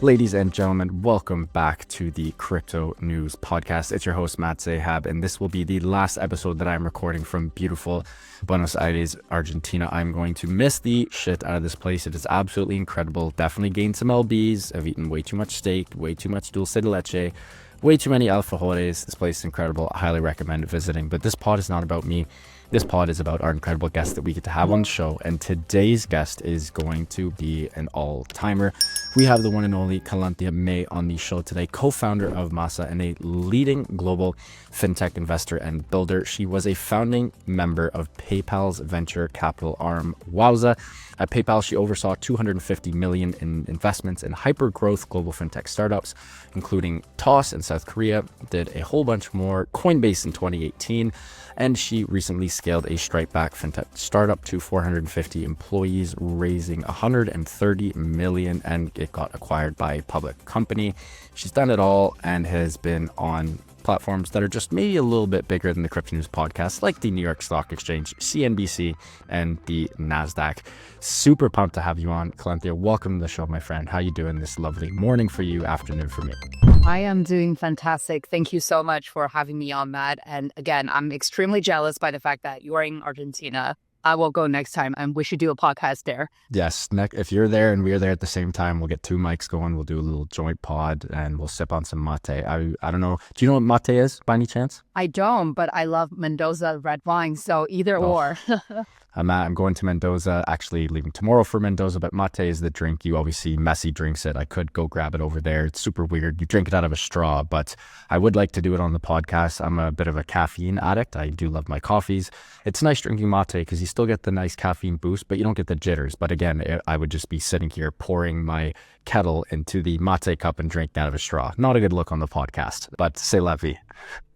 Ladies and gentlemen, welcome back to the Crypto News Podcast. It's your host, Matt Zahab, and this will be the last episode that I'm recording from beautiful Buenos Aires, Argentina. I'm going to miss the shit out of this place. It is absolutely incredible. Definitely gained some LBs. I've eaten way too much steak, way too much dulce de leche, way too many alfajores. This place is incredible. I highly recommend visiting. But this pod is not about me. This pod is about our incredible guests that we get to have on the show. And today's guest is going to be an all-timer. We have the one and only Calanthia May on the show today, co-founder of Masa and a leading global fintech investor and builder. She was a founding member of PayPal's venture capital arm, Wowza. At PayPal, she oversaw $250 million in investments in hyper-growth global fintech startups, including Toss in South Korea, did a whole bunch more, Coinbase in 2018, and she recently scaled a Stripe-backed fintech startup to 450 employees, raising $130 million, and it got acquired by a public company. She's done it all and has been on platforms that are just maybe a little bit bigger than the Crypto News Podcast, like the New York Stock Exchange, CNBC, and the NASDAQ. Super pumped to have you on, Calanthia. Welcome to the show, my friend. How you doing this lovely morning for you, afternoon for me? I am doing fantastic. Thank you so much for having me on, Matt. And again, I'm extremely jealous by the fact that you're in Argentina. I will go next time, and we should do a podcast there. Yes, if you're there and we're there at the same time, we'll get two mics going. We'll do a little joint pod and we'll sip on some mate. I don't know. Do you know what mate is by any chance? I don't, but I love Mendoza red wine, so either or. I'm going to Mendoza, actually leaving tomorrow for Mendoza, but mate is the drink. You always see Messi drinks it. I could go grab it over there. It's super weird. You drink it out of a straw, but I would like to do it on the podcast. I'm a bit of a caffeine addict. I do love my coffees. It's nice drinking mate because you still get the nice caffeine boost, but you don't get the jitters. But again, I would just be sitting here pouring my kettle into the mate cup and drinking out of a straw. Not a good look on the podcast, but c'est la vie.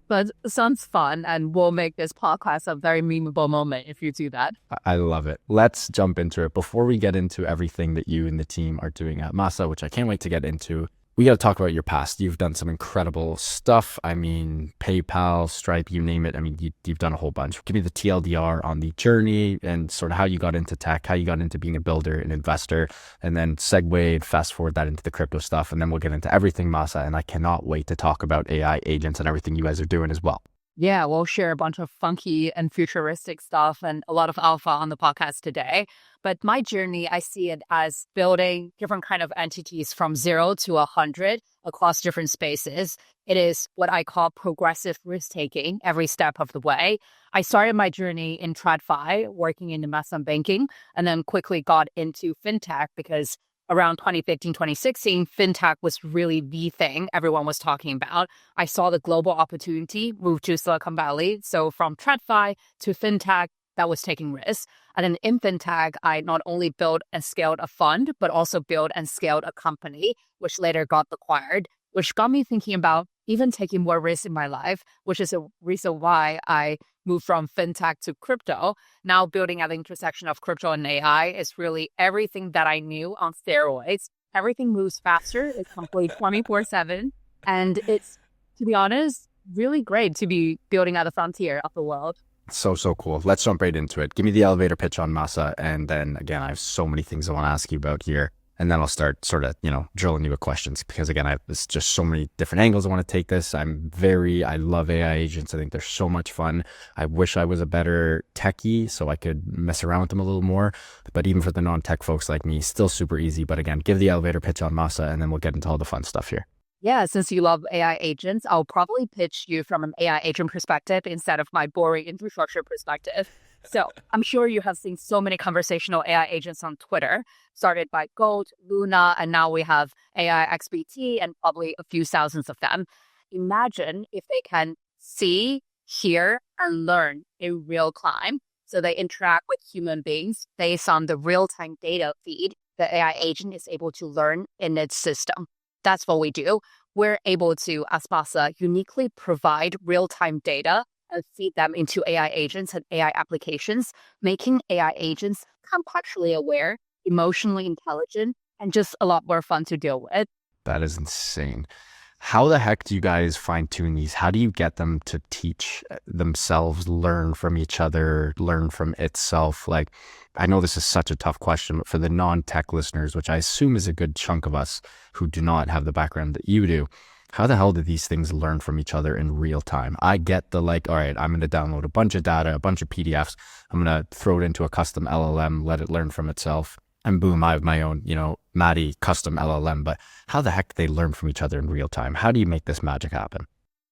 But it sounds fun, and we'll make this podcast a very memeable moment if you do that. I love it. Let's jump into it. Before we get into everything that you and the team are doing at Masa, which I can't wait to get into, we got to talk about your past. You've done some incredible stuff. I mean, PayPal, Stripe, you name it. I mean, you've done a whole bunch. Give me the TLDR on the journey and sort of how you got into tech, how you got into being a builder, an investor, and then segue and fast forward that into the crypto stuff. And then we'll get into everything Masa. And I cannot wait to talk about AI agents and everything you guys are doing as well. Yeah, we'll share a bunch of funky and futuristic stuff and a lot of alpha on the podcast today. But my journey, I see it as building different kind of entities from 0 to 100 across different spaces. It is what I call progressive risk-taking every step of the way. I started my journey in TradFi, working in investment banking, and then quickly got into fintech because around 2015, 2016, fintech was really the thing everyone was talking about. I saw the global opportunity move to Silicon Valley. So from TradFi to fintech, that was taking risks. And then in fintech, I not only built and scaled a fund, but also built and scaled a company, which later got acquired, which got me thinking about even taking more risks in my life, which is a reason why I moved from fintech to crypto. Now building at the intersection of crypto and AI is really everything that I knew on steroids. Everything moves faster. It's complete 24/7. And it's, to be honest, really great to be building at the frontier of the world. So cool. Let's jump right into it. Give me the elevator pitch on Masa. And then again, I have so many things I want to ask you about here. And then I'll start sort of, drilling you with questions because again, there's just so many different angles I want to take this. I love AI agents. I think they're so much fun. I wish I was a better techie so I could mess around with them a little more. But even for the non-tech folks like me, still super easy. But again, give the elevator pitch on Masa and then we'll get into all the fun stuff here. Yeah, since you love AI agents, I'll probably pitch you from an AI agent perspective instead of my boring infrastructure perspective. So I'm sure you have seen so many conversational AI agents on Twitter, started by Gold, Luna, and now we have AI XBT and probably a few thousands of them. Imagine if they can see, hear, and learn in real time. So they interact with human beings based on the real-time data feed the AI agent is able to learn in its system. That's what we do. We're able to, as Masa, uniquely provide real-time data and feed them into AI agents and AI applications, making AI agents contextually aware, emotionally intelligent, and just a lot more fun to deal with. That is insane. How the heck do you guys fine tune these? How do you get them to teach themselves, learn from each other, learn from itself? Like, I know this is such a tough question, but for the non-tech listeners, which I assume is a good chunk of us who do not have the background that you do, how the hell do these things learn from each other in real time? I get the like, all right, I'm going to download a bunch of data, a bunch of PDFs. I'm going to throw it into a custom LLM, let it learn from itself. And boom, I have my own, Maddie custom LLM. But how the heck do they learn from each other in real time? How do you make this magic happen?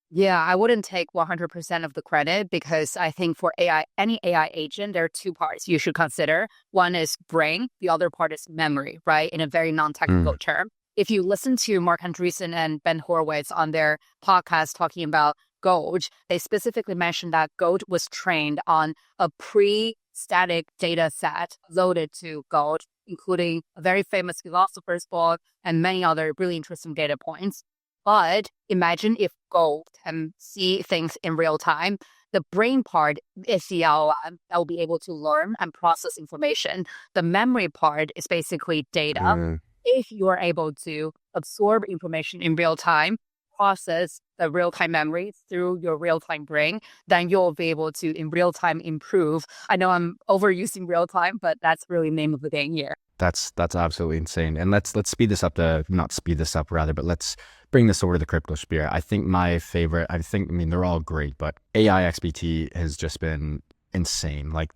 Yeah, I wouldn't take 100% of the credit because I think for AI, any AI agent, there are two parts you should consider. One is brain, the other part is memory, right? In a very non-technical term. If you listen to Mark Andreessen and Ben Horowitz on their podcast talking about Gold, they specifically mentioned that Gold was trained on a pre-static data set loaded to Gold, including a very famous philosopher's book and many other really interesting data points. But imagine if Gold can see things in real time. The brain part is the LLM that will be able to learn and process information. The memory part is basically data. If you are able to absorb information in real time, process the real-time memory through your real-time brain, then you'll be able to in real time improve. I know I'm overusing real time, but that's really the name of the game here. That's absolutely insane. And let's speed this up not speed this up rather, but let's bring this over to the crypto sphere. I think my favorite, they're all great, but AI XBT has just been insane. Like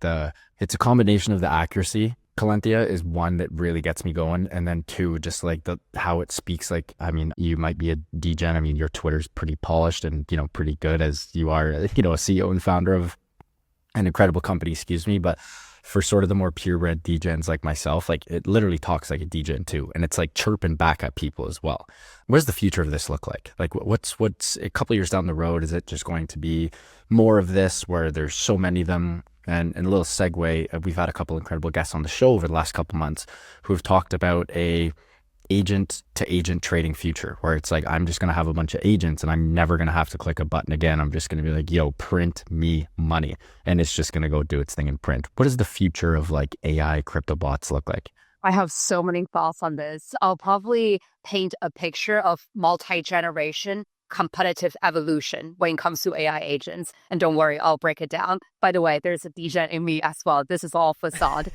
it's a combination of the accuracy. Calanthia is one that really gets me going. And then two, just like how it speaks. Like, you might be a degen. Your Twitter's pretty polished and, pretty good as you are, a CEO and founder of an incredible company, but for sort of the more purebred degens like myself, like it literally talks like a degen too. And it's like chirping back at people as well. What does the future of this look like? Like what's a couple of years down the road? Is it just going to be more of this where there's so many of them? And a little segue, we've had a couple incredible guests on the show over the last couple of months who have talked about a agent to agent trading future where it's like, I'm just going to have a bunch of agents and I'm never going to have to click a button again. I'm just going to be like, yo, print me money. And it's just going to go do its thing in print. What does the future of like AI crypto bots look like? I have so many thoughts on this. I'll probably paint a picture of multi-generation competitive evolution when it comes to AI agents. And don't worry, I'll break it down. By the way, there's a degen in me as well. This is all facade.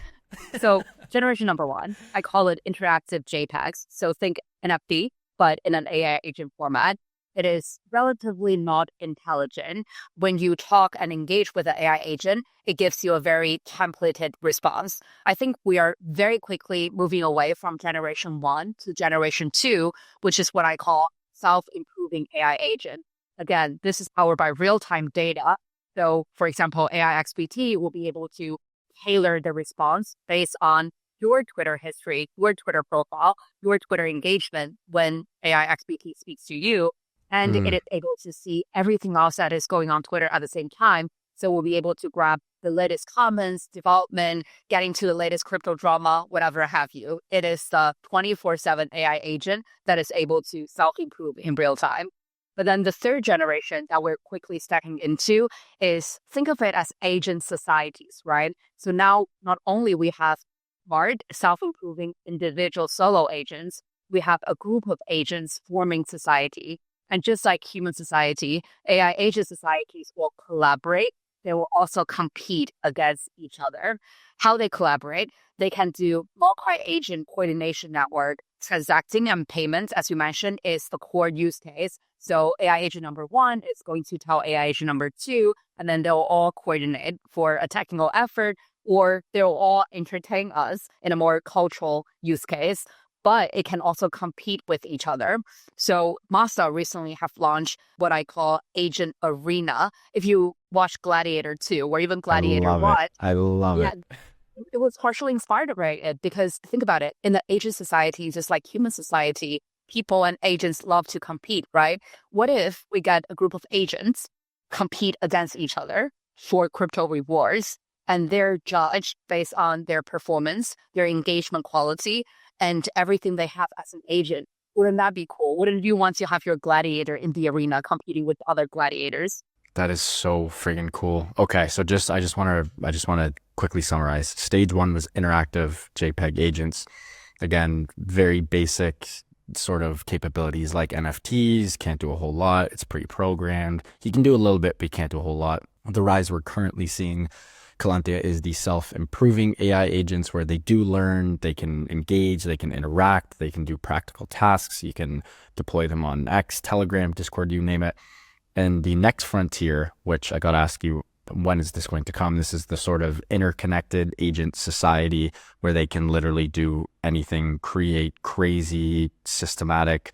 So generation number one, I call it interactive JPEGs. So think NFT, but in an AI agent format. It is relatively not intelligent. When you talk and engage with an AI agent, it gives you a very templated response. I think we are very quickly moving away from generation one to generation two, which is what I call self-improving AI agent. Again, this is powered by real-time data. So, for example, AI XBT will be able to tailor the response based on your Twitter history, your Twitter profile, your Twitter engagement when AI XBT speaks to you. And it is able to see everything else that is going on Twitter at the same time. So we'll be able to grab the latest comments, development, getting to the latest crypto drama, whatever have you. It is the 24/7 AI agent that is able to self-improve in real time. But then the third generation that we're quickly stepping into is, think of it as agent societies, right? So now not only we have smart, self-improving individual solo agents, we have a group of agents forming society. And just like human society, AI agent societies will collaborate. They will also compete against each other. How they collaborate, they can do multi-agent coordination network. Transacting and payments, as you mentioned, is the core use case. So AI agent number one is going to tell AI agent number two, and then they'll all coordinate for a technical effort, or they'll all entertain us in a more cultural use case. But it can also compete with each other. So Masa recently have launched what I call Agent Arena. If you watch Gladiator 2 or even Gladiator 1. I love it. It was partially inspired by it because think about it. In the agent society, just like human society, people and agents love to compete, right? What if we get a group of agents compete against each other for crypto rewards and they're judged based on their performance, their engagement quality, and everything they have as an agent? Wouldn't that be cool? Wouldn't you want to have your gladiator in the arena competing with other gladiators? That is so friggin' cool. Okay, so I just want to quickly summarize. Stage one was interactive JPEG agents. Again, very basic, sort of capabilities like NFTs, can't do a whole lot. It's pre-programmed. He can do a little bit, but he can't do a whole lot. The rise we're currently seeing, Calanthia, is the self-improving AI agents where they do learn, they can engage, they can interact, they can do practical tasks. You can deploy them on X, Telegram, Discord, you name it. And the next frontier, which I got to ask you, when is this going to come? This is the sort of interconnected agent society where they can literally do anything, create crazy systematic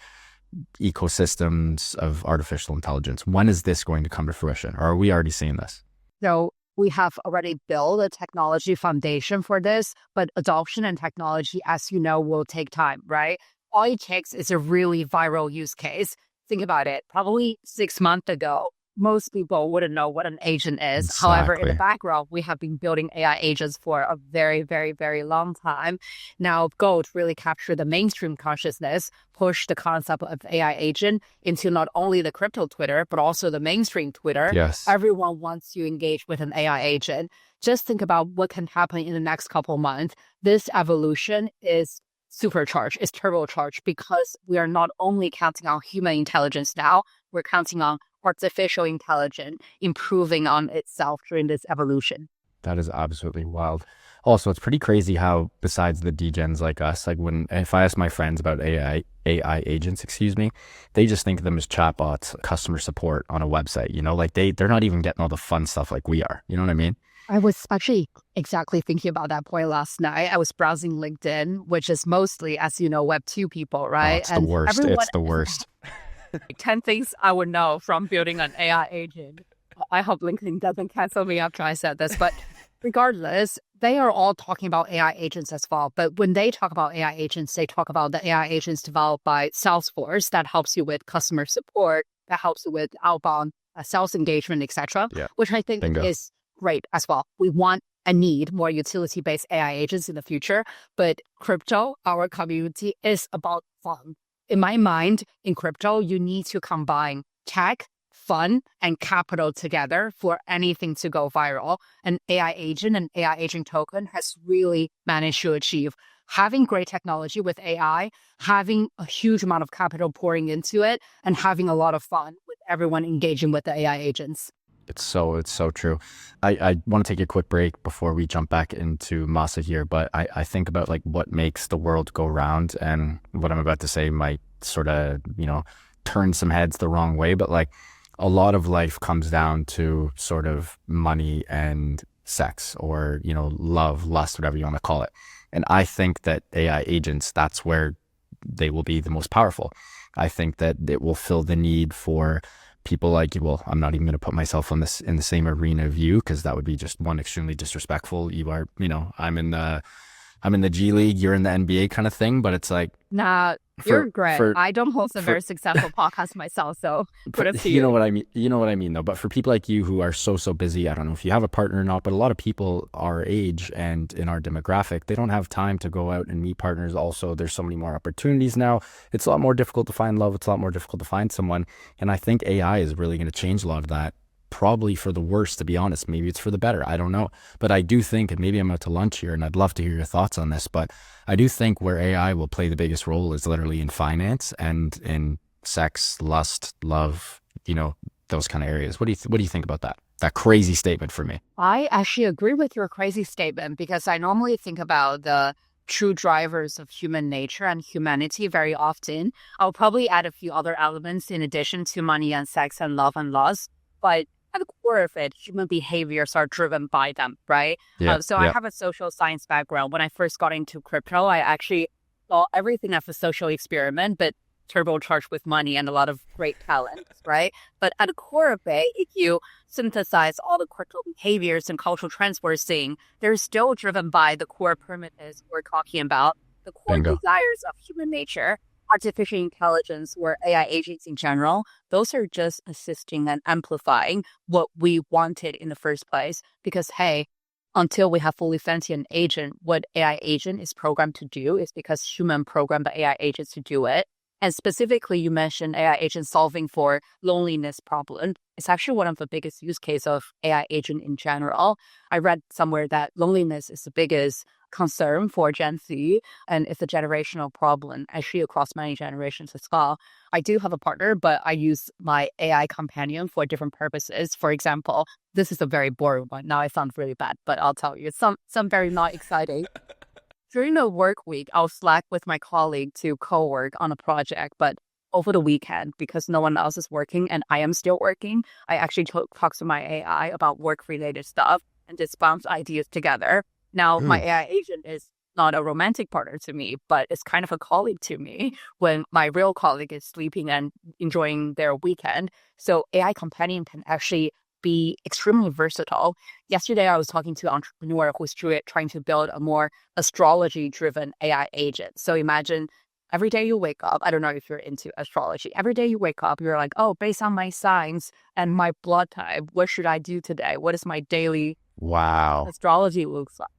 ecosystems of artificial intelligence. When is this going to come to fruition? Or are we already seeing this? So we have already built a technology foundation for this, but adoption and technology, as you know, will take time, right? All it takes is a really viral use case. Think about it. Probably 6 months ago, most people wouldn't know what an agent is. Exactly. However, in the background, we have been building AI agents for a very, very, very long time. Now, Gold really captured the mainstream consciousness, pushed the concept of AI agent into not only the crypto Twitter, but also the mainstream Twitter. Yes. Everyone wants to engage with an AI agent. Just think about what can happen in the next couple of months. This evolution is supercharged, is turbocharged, because we are not only counting on human intelligence now, we're counting on artificial intelligence improving on itself during this evolution. That is absolutely wild. Also, it's pretty crazy how, besides the degens like us, like if I ask my friends about AI agents, they just think of them as chatbots, customer support on a website, like they're not even getting all the fun stuff like we are. You know what I mean? I was actually exactly thinking about that point last night. I was browsing LinkedIn, which is mostly, as you know, Web 2 people, right? Oh, it's the worst. It's the worst. 10 things I would know from building an AI agent. I hope LinkedIn doesn't cancel me after I said this, but regardless, they are all talking about AI agents as well. But when they talk about AI agents, they talk about the AI agents developed by Salesforce that helps you with customer support, that helps you with outbound sales engagement, etc., which I think is great as well. We want and need more utility-based AI agents in the future, but crypto, our community, is about fun. In my mind, in crypto, you need to combine tech, fun, and capital together for anything to go viral. An AI agent and AI agent token has really managed to achieve having great technology with AI, having a huge amount of capital pouring into it, and having a lot of fun with everyone engaging with the AI agents. It's so true. I want to take a quick break before we jump back into Masa here, but I think about like what makes the world go round, and what I'm about to say might sort of, turn some heads the wrong way, but like a lot of life comes down to sort of money and sex, or, love, lust, whatever you want to call it. And I think that AI agents, that's where they will be the most powerful. I think that it will fill the need for people like you. Well, I'm not even going to put myself in the same arena of you, because that would be just one, extremely disrespectful. You are, I'm in the G League, you're in the NBA kind of thing, but it's like, nah, you're great. I don't host a very successful podcast myself, so kudos to you. You know what I mean though. But for people like you who are so busy, I don't know if you have a partner or not, but a lot of people our age and in our demographic, they don't have time to go out and meet partners. Also, there's so many more opportunities now. It's a lot more difficult to find love. It's a lot more difficult to find someone. And I think AI is really going to change a lot of that. Probably for the worse, to be honest. Maybe it's for the better. I don't know. But I do think, and maybe I'm out to lunch here, and I'd love to hear your thoughts on this, but I do think where AI will play the biggest role is literally in finance and in sex, lust, love, those kind of areas. What do you think about that? That crazy statement for me. I actually agree with your crazy statement, because I normally think about the true drivers of human nature and humanity very often. I'll probably add a few other elements in addition to money and sex and love and lust, but at the core of it, human behaviors are driven by them, right? I have a social science background. When I first got into crypto, I actually saw everything as a social experiment, but turbocharged with money and a lot of great talent, right? But at the core of it, if you synthesize all the crypto behaviors and cultural trends we're seeing, they're still driven by the core primitives we're talking about, the core desires of human nature. Artificial intelligence or AI agents in general, those are just assisting and amplifying what we wanted in the first place. Because, hey, until we have fully sentient agent, what AI agent is programmed to do is because human programmed the AI agents to do it. And specifically, you mentioned AI agent solving for loneliness problem. It's actually one of the biggest use case of AI agent in general. I read somewhere that loneliness is the biggest concern for Gen Z, and it's a generational problem, actually across many generations as well. I do have a partner, but I use my AI companion for different purposes. For example, this is a very boring one. Now I sound really bad, but I'll tell you some very not exciting. During the work week, I'll Slack with my colleague to co-work on a project, but over the weekend, because no one else is working and I am still working, I actually talk to my AI about work-related stuff and just bounce ideas together. Now, my AI agent is not a romantic partner to me, but it's kind of a colleague to me when my real colleague is sleeping and enjoying their weekend. So AI companion can actually be extremely versatile. Yesterday, I was talking to an entrepreneur who's trying to build a more astrology-driven AI agent. So imagine every day you wake up, I don't know if you're into astrology, every day you wake up, you're like, oh, based on my signs and my blood type, what should I do today? What is my daily astrology looks like?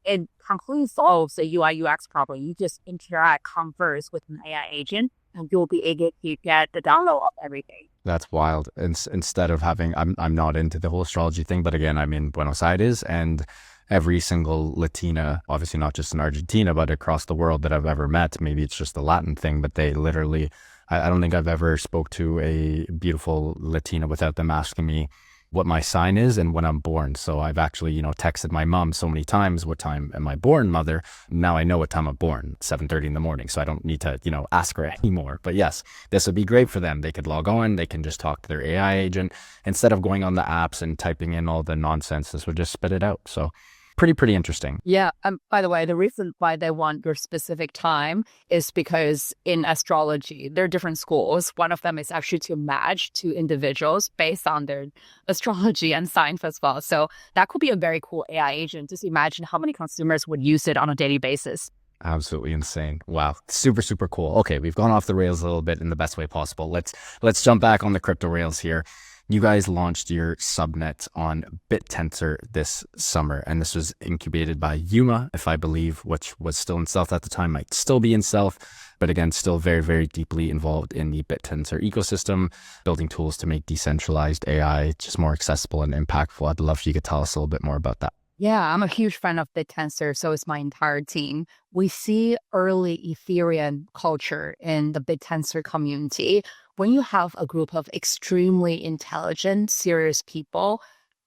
It completely solves the UI UX problem. You just interact, converse with an AI agent, and you'll be able to get the download of everything. That's wild. Instead of having, I'm not into the whole astrology thing, but again, I'm in Buenos Aires, and every single Latina, obviously not just in Argentina, but across the world that I've ever met, maybe it's just the Latin thing, but they literally, I don't think I've ever spoke to a beautiful Latina without them asking me what my sign is and when I'm born. So I've actually, texted my mom so many times, what time am I born, mother? Now I know what time I'm born, 7:30 in the morning. So I don't need to, ask her anymore. But yes, this would be great for them. They could log on, they can just talk to their AI agent. Instead of going on the apps and typing in all the nonsense, this would just spit it out. So pretty interesting. Yeah. By the way, the reason why they want your specific time is because in astrology, there are different schools. One of them is actually to match two individuals based on their astrology and signs as well. So that could be a very cool AI agent. Just imagine how many consumers would use it on a daily basis. Absolutely insane. Wow. Super cool. Okay, we've gone off the rails a little bit in the best way possible. Let's jump back on the crypto rails here. You guys launched your subnet on Bitensor this summer, and this was incubated by Yuma, if I believe, which was still in stealth at the time, might still be in stealth, but again, still very deeply involved in the Bitensor ecosystem, building tools to make decentralized AI just more accessible and impactful. I'd love if you could tell us a little bit more about that. Yeah, I'm a huge fan of Bitensor, so is my entire team. We see early Ethereum culture in the Bitensor community. When you have a group of extremely intelligent, serious people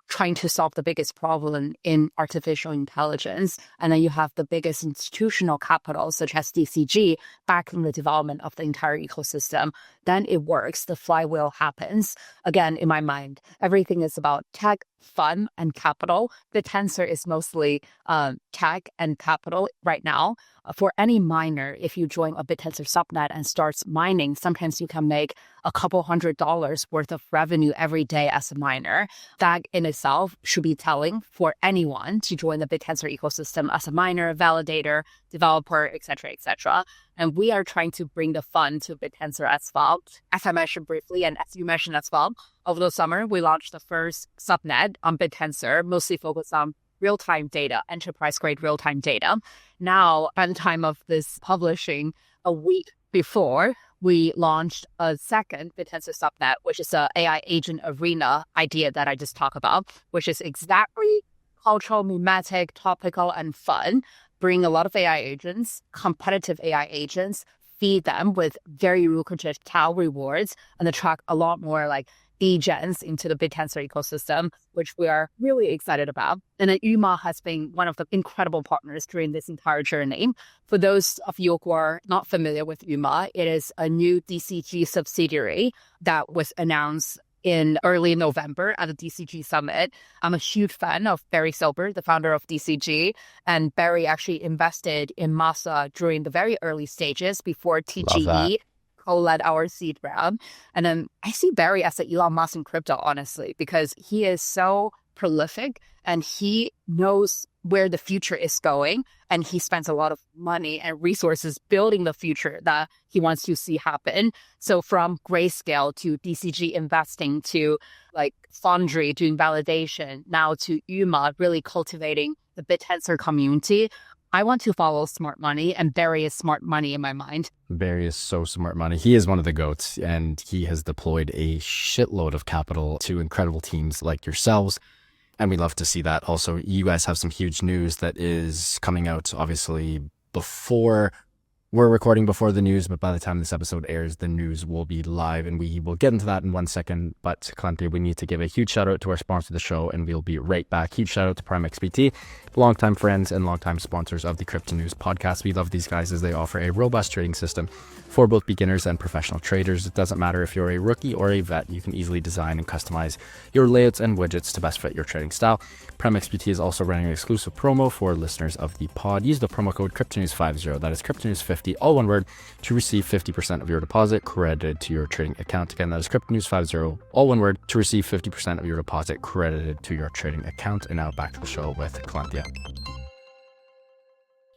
trying to solve the biggest problem in artificial intelligence, and then you have the biggest institutional capital, such as DCG, backing the development of the entire ecosystem, then it works. The flywheel happens. Again, in my mind, everything is about tech, fun, and capital. Bitensor is mostly tech and capital right now. For any miner, if you join a Bitensor subnet and starts mining, sometimes you can make a couple $100 worth of revenue every day as a miner. That in itself should be telling for anyone to join the Bitensor ecosystem as a miner, validator, developer, etc., etc. And we are trying to bring the fun to Bitensor as well. As I mentioned briefly, and as you mentioned as well, over the summer, we launched the first subnet on Bitensor, mostly focused on real-time data, enterprise-grade real-time data. Now, by the time of this publishing, a week before, we launched a second Bitensor subnet, which is a AI agent arena idea that I just talked about, which is exactly cultural, mimetic, topical, and fun. Bring a lot of AI agents, competitive AI agents, feed them with very lucrative TAO rewards, and attract a lot more like degens into the Bitensor ecosystem, which we are really excited about. And then Yuma has been one of the incredible partners during this entire journey. For those of you who are not familiar with Yuma, it is a new DCG subsidiary that was announced in early November at the DCG Summit. I'm a huge fan of Barry Silbert, the founder of DCG, and Barry actually invested in Masa during the very early stages before TGE co-led our seed round. And then I see Barry as an Elon Musk in crypto, honestly, because he is so prolific and he knows where the future is going. And he spends a lot of money and resources building the future that he wants to see happen. So from Grayscale to DCG investing to like Foundry doing validation, now to Yuma really cultivating the Bitensor community. I want to follow smart money, and Barry is smart money in my mind. Barry is so smart money. He is one of the GOATs, and he has deployed a shitload of capital to incredible teams like yourselves. And we love to see that. Also, you guys have some huge news that is coming out, obviously, before we're recording before the news, but by the time this episode airs, the news will be live, and we will get into that in 1 second. But Calanthia, we need to give a huge shout out to our sponsor of the show, and we'll be right back. Huge shout out to Prime XBT, longtime friends and longtime sponsors of the Crypto News podcast. We love these guys as they offer a robust trading system for both beginners and professional traders. It doesn't matter if you're a rookie or a vet, you can easily design and customize your layouts and widgets to best fit your trading style. Prime XBT is also running an exclusive promo for listeners of the pod. Use the promo code CryptoNews50, that is CryptoNews50, all one word, to receive 50% of your deposit credited to your trading account. Again, that is CryptoNews50, all one word, to receive 50% of your deposit credited to your trading account. And now back to the show with Calanthia.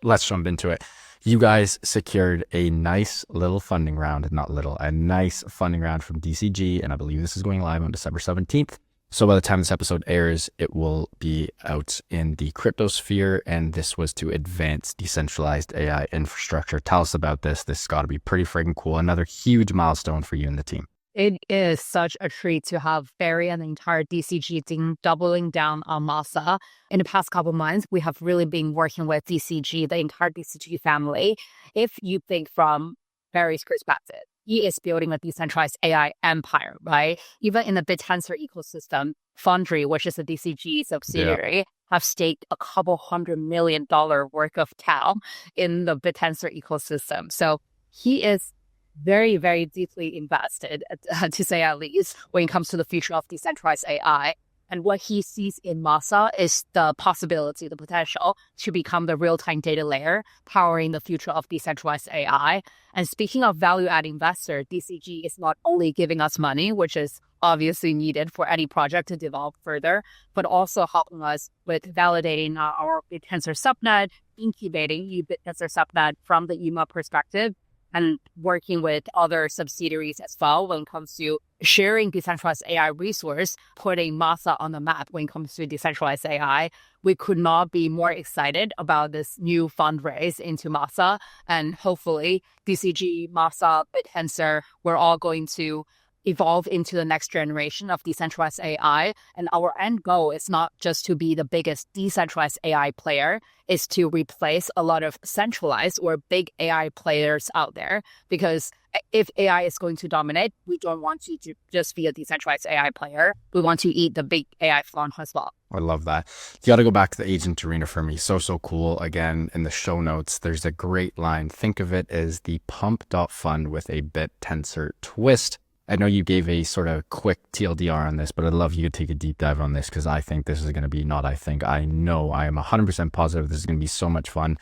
Let's jump into it. You guys secured a nice little funding round, not little, a nice funding round from DCG, and I believe this is going live on December 17th. So by the time this episode airs, it will be out in the crypto sphere, and this was to advance decentralized AI infrastructure. Tell us about this. This has got to be pretty freaking cool. Another huge milestone for you and the team. It is such a treat to have Barry and the entire DCG team doubling down on Masa. In the past couple of months, we have really been working with DCG, the entire DCG family. If you think from Barry's perspective, he is building a decentralized AI empire, right? Even in the Bitensor ecosystem, Foundry, which is a DCG subsidiary, have staked a couple $100 million worth of TAL in the Bitensor ecosystem. So he is very, very deeply invested, to say at least, when it comes to the future of decentralized AI. And what he sees in Masa is the possibility, the potential to become the real-time data layer powering the future of decentralized AI. And speaking of value-add investor, DCG is not only giving us money, which is obviously needed for any project to develop further, but also helping us with validating our Bitensor subnet, incubating Bitensor subnet from the EMA perspective, and working with other subsidiaries as well when it comes to sharing decentralized AI resource, putting Masa on the map when it comes to decentralized AI. We could not be more excited about this new fundraise into Masa. And hopefully DCG, Masa, Bitensor, we're all going to evolve into the next generation of decentralized AI. And our end goal is not just to be the biggest decentralized AI player, is to replace a lot of centralized or big AI players out there. Because if AI is going to dominate, we don't want you to just be a decentralized AI player. We want to eat the big AI flan as well. I love that. You got to go back to the agent arena for me. So cool. Again, in the show notes, there's a great line. Think of it as the pump.fund with a Bitensor twist. I know you gave a sort of quick TLDR on this, but I'd love you to take a deep dive on this because I think this is going to be, I know, I am 100% positive this is going to be so much fun.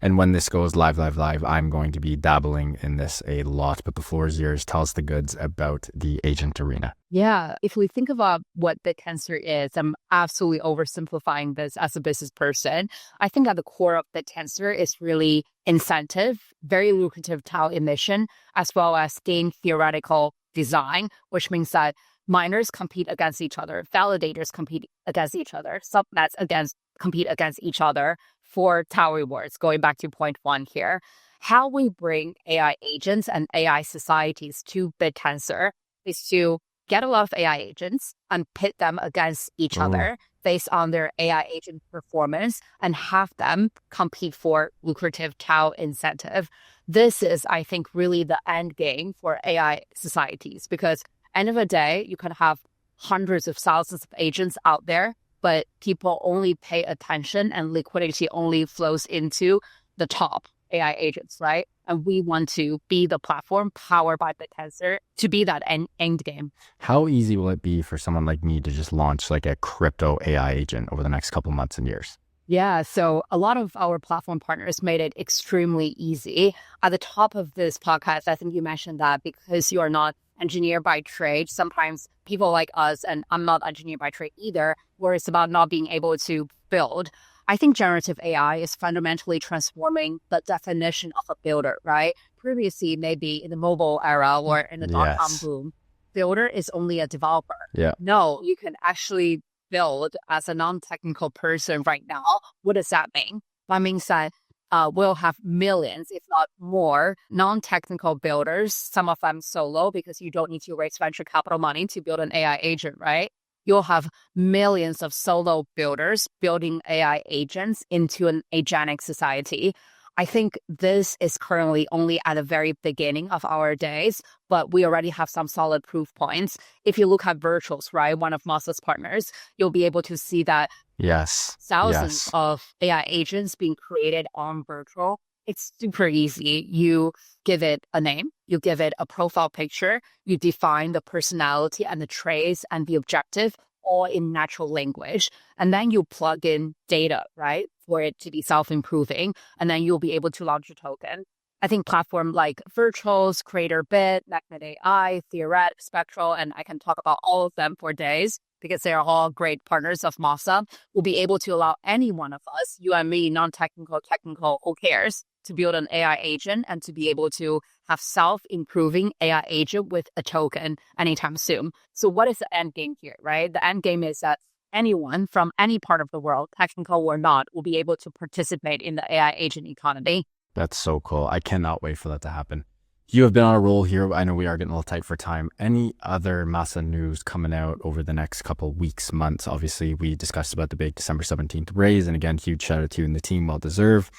And when this goes live, I'm going to be dabbling in this a lot. But the floor is yours. Tell us the goods about the agent arena. Yeah, if we think about what Bitensor is, I'm absolutely oversimplifying this as a business person. I think at the core of Bitensor is really incentive, very lucrative TAO emission, as well as game theoretical design, which means that miners compete against each other, validators compete against each other, subnets compete against each other for TAO rewards. Going back to point one here, how we bring AI agents and AI societies to Bitensor is to get a lot of AI agents and pit them against each other based on their AI agent performance and have them compete for lucrative TAO incentive. This is, I think, really the end game for AI societies, because end of the day, you can have hundreds of thousands of agents out there, but people only pay attention and liquidity only flows into the top AI agents, right? And we want to be the platform powered by Bitensor to be that end game. How easy will it be for someone like me to just launch like a crypto AI agent over the next couple of months and years? Yeah, so a lot of our platform partners made it extremely easy. At the top of this podcast, I think you mentioned that because you are not engineer by trade, sometimes people like us, and I'm not engineer by trade either, where it's about not being able to build. I think generative AI is fundamentally transforming the definition of a builder, right? Previously, maybe in the mobile era or in the dot-com boom, builder is only a developer. Yeah. No, you can actually build as a non-technical person right now. What does that mean? That means that we'll have millions, if not more, non-technical builders, some of them solo because you don't need to raise venture capital money to build an AI agent, right? you'll have millions of solo builders building AI agents into an agentic society. I think this is currently only at the very beginning of our days, but we already have some solid proof points. If you look at Virtuals, right, one of Masa's partners, you'll be able to see that Yes. thousands Yes. of AI agents being created on Virtual. It's super easy. You give it a name, you give it a profile picture, you define the personality and the traits and the objective all in natural language. And then you plug in data, right, for it to be self-improving. And then you'll be able to launch a token. I think platform like Virtuals, CreatorBit, Magnet AI, Theoret, Spectral, and I can talk about all of them for days because they are all great partners of Masa, will be able to allow any one of us, you and me, non-technical, technical, who cares, to build an AI agent and to be able to have self-improving AI agent with a token anytime soon. So what is the end game here, right? The end game is that anyone from any part of the world, technical or not, will be able to participate in the AI agent economy. That's so cool. I cannot wait for that to happen. You have been on a roll here. I know we are getting a little tight for time. Any other Masa news coming out over the next couple of weeks, months? Obviously, we discussed about the big December 17th raise. And again, huge shout out to you and the team. Well deserved.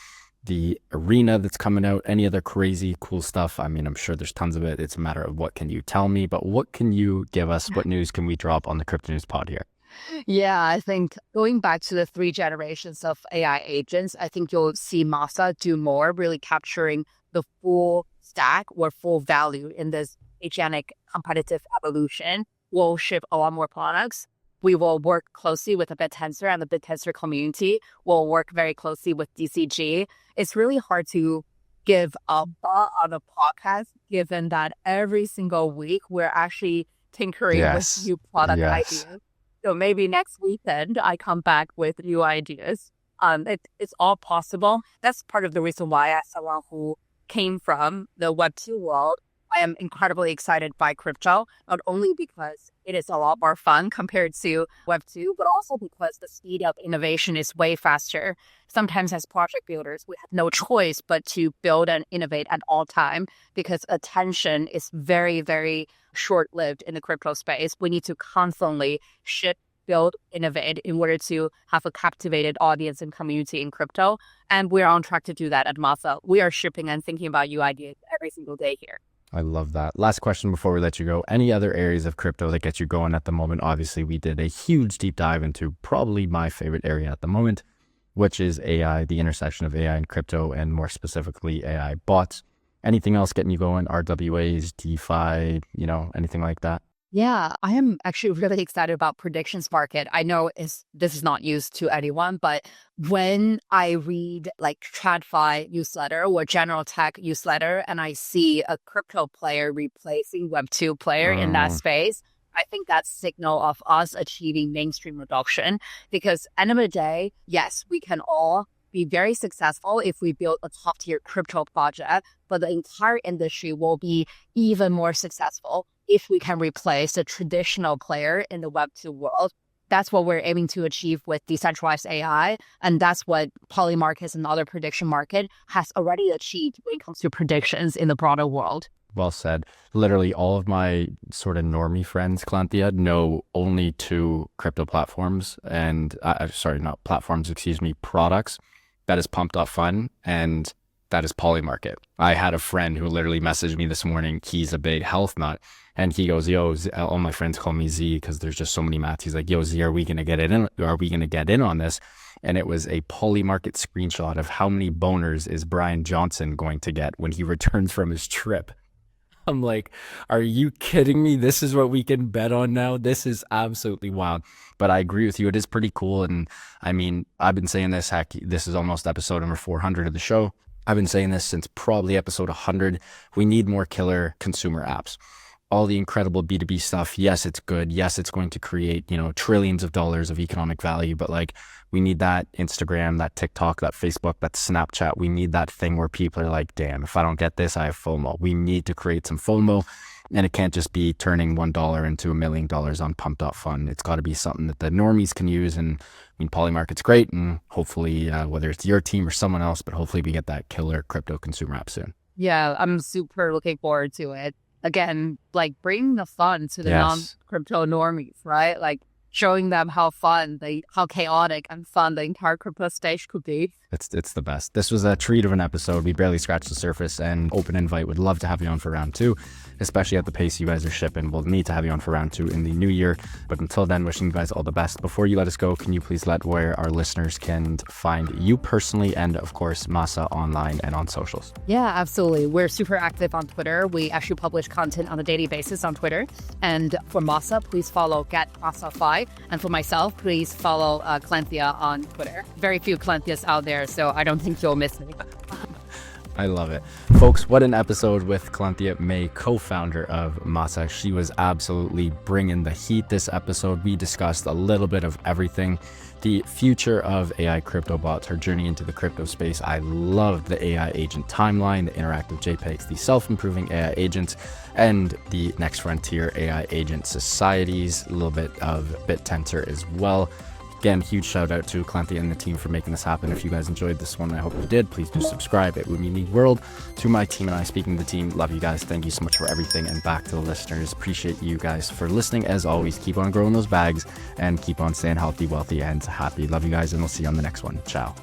The arena that's coming out, any other crazy cool stuff? I mean, I'm sure there's tons of it. It's a matter of what can you tell me, but what can you give us? What news can we drop on the Crypto News Pod here? Yeah, I think going back to the 3 generations of AI agents, I think you'll see Masa do more, really capturing the full stack or full value in this agentic competitive evolution. We'll ship a lot more products. We will work closely with the Bitensor and the Bitensor community. We'll work very closely with DCG. It's really hard to give a thought on a podcast, given that every single week we're actually tinkering with new product ideas. So maybe next weekend I come back with new ideas. It's all possible. That's part of the reason why, as someone who came from the Web2 world, I am incredibly excited by crypto, not only because it is a lot more fun compared to Web2, but also because the speed of innovation is way faster. Sometimes as project builders, we have no choice but to build and innovate at all time because attention is very, very short-lived in the crypto space. We need to constantly ship, build, innovate in order to have a captivated audience and community in crypto. And we're on track to do that at Masa. We are shipping and thinking about new ideas every single day here. I love that. Last question before we let you go. Any other areas of crypto that get you going at the moment? Obviously, we did a huge deep dive into probably my favorite area at the moment, which is AI, the intersection of AI and crypto, and more specifically AI bots. Anything else getting you going? RWAs, DeFi, anything like that? Yeah, I am actually really excited about predictions market. I know this is not used to anyone, but when I read like TradFi newsletter or General Tech newsletter and I see a crypto player replacing Web2 player in that space, I think that's signal of us achieving mainstream adoption because end of the day, yes, we can all be very successful if we build a top tier crypto project, but the entire industry will be even more successful if we can replace the traditional player in the Web2 world. That's what we're aiming to achieve with decentralized AI. And that's what Polymarkets and other prediction market has already achieved when it comes to predictions in the broader world. Well said. Literally all of my sort of normie friends, Calanthia, know only 2 crypto platforms and, not platforms, products. That is Pump.Fun and that is Polymarket. I had a friend who literally messaged me this morning. He's a big health nut. And he goes, yo, all my friends call me Z because there's just so many maths. He's like, yo, Z, are we going to get in? Are we going to get in on this? And it was a Polymarket screenshot of how many boners is Brian Johnson going to get when he returns from his trip. I'm like, are you kidding me? This is what we can bet on now? This is absolutely wild. But I agree with you. It is pretty cool. And I mean, I've been saying this, this is almost episode number 400 of the show. I've been saying this since probably episode 100. We need more killer consumer apps. All the incredible B2B stuff. Yes, it's good. Yes, it's going to create, trillions of dollars of economic value. But like, we need that Instagram, that TikTok, that Facebook, that Snapchat. We need that thing where people are like, damn, if I don't get this, I have FOMO. We need to create some FOMO. And it can't just be turning $1 into $1 million on Pump.Fun. It's got to be something that the normies can use. And I mean, Polymarket's great. And hopefully, whether it's your team or someone else, but hopefully we get that killer crypto consumer app soon. Yeah, I'm super looking forward to it. Again, like bring the fun to the non-crypto normies, right? Like showing them how chaotic and fun the entire crypto stage could be. It's the best. This was a treat of an episode. We barely scratched the surface, and open invite. Would love to have you on for round 2, especially at the pace you guys are shipping. We'll need to have you on for round 2 in the new year. But until then, wishing you guys all the best. Before you let us go, can you please let where our listeners can find you personally and, of course, Masa online and on socials? Yeah, absolutely. We're super active on Twitter. We actually publish content on a daily basis on Twitter. And for Masa, please follow @Masa5. And for myself, please follow Calanthia on Twitter. Very few Calanthias out there, so I don't think you'll miss me. I love it. Folks, what an episode with Calanthia May, co-founder of Masa. She was absolutely bringing the heat this episode. We discussed a little bit of everything. The future of AI crypto bots, her journey into the crypto space. I loved the AI agent timeline, the interactive JPEGs, the self-improving AI agents, and the next frontier AI agent societies, a little bit of Bitensor as well. Again, huge shout out to Calanthia and the team for making this happen. If you guys enjoyed this one, I hope you did. Please do subscribe. It would mean the world to my team and I. Speaking of the team, love you guys. Thank you so much for everything. And back to the listeners, appreciate you guys for listening. As always, keep on growing those bags and keep on staying healthy, wealthy, and happy. Love you guys, and we'll see you on the next one. Ciao.